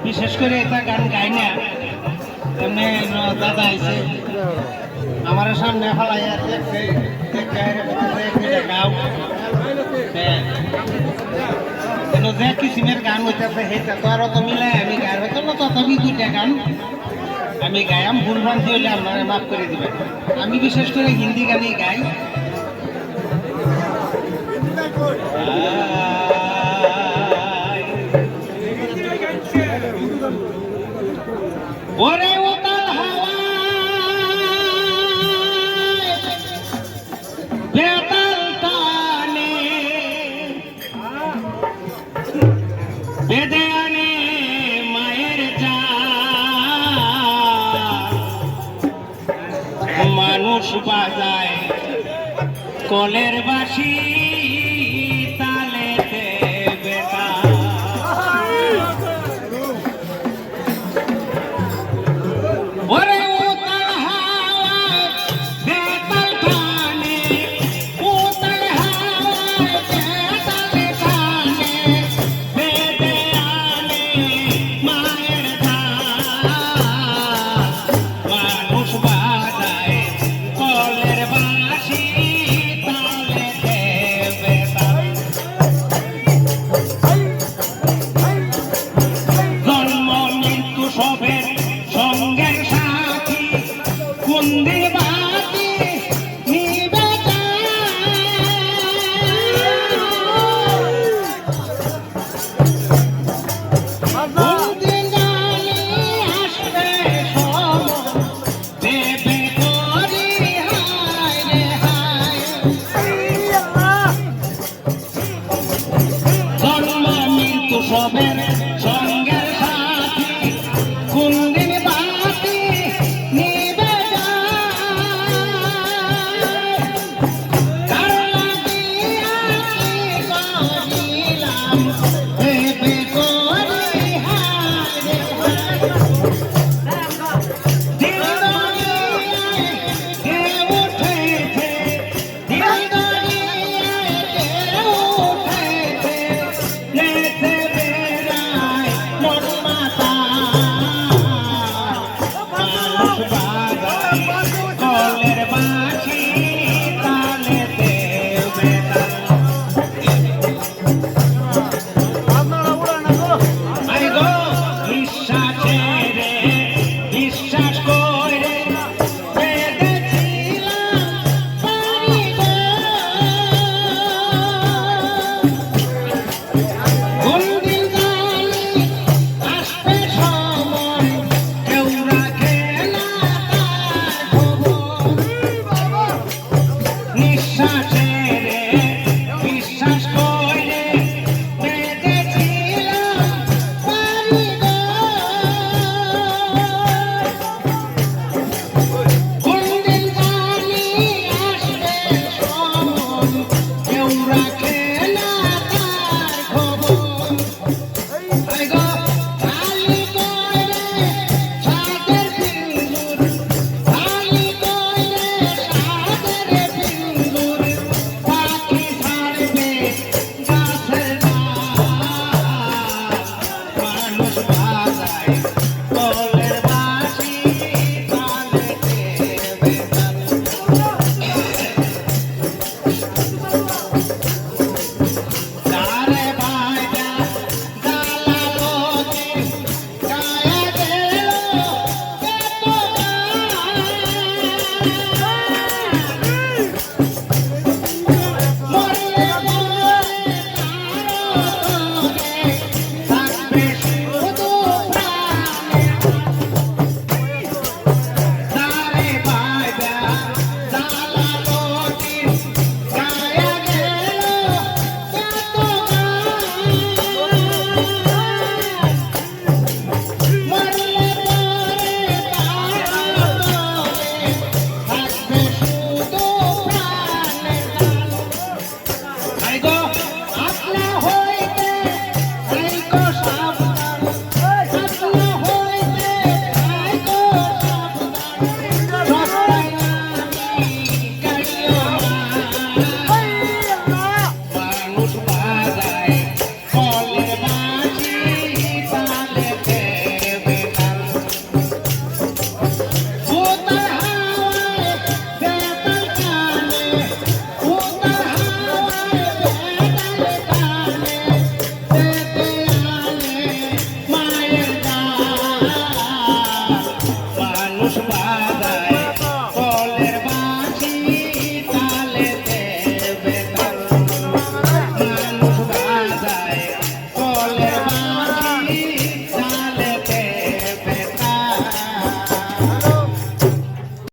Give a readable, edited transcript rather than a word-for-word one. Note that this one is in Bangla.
বিশেষ করে এটা গান গাই না এমনি দাদা আইছে আমার সামনে ফলাইয়া গাও যে কিসিমের গান হইতেছে সেইটা তো আর অত মিলাই আমি গাই হয়তো না তথাপি দুইটা গান আমি গায়াম ভুল ভ্রান্তি হইলে আপনারা মাফ করে দিবেন। আমি বিশেষ করে হিন্দি গানই গাই। ওরে উতাল হাওয়া বেতাল টানে বেদে আনে মায়ের জান মানুষ বাজায় কলের বাঁশি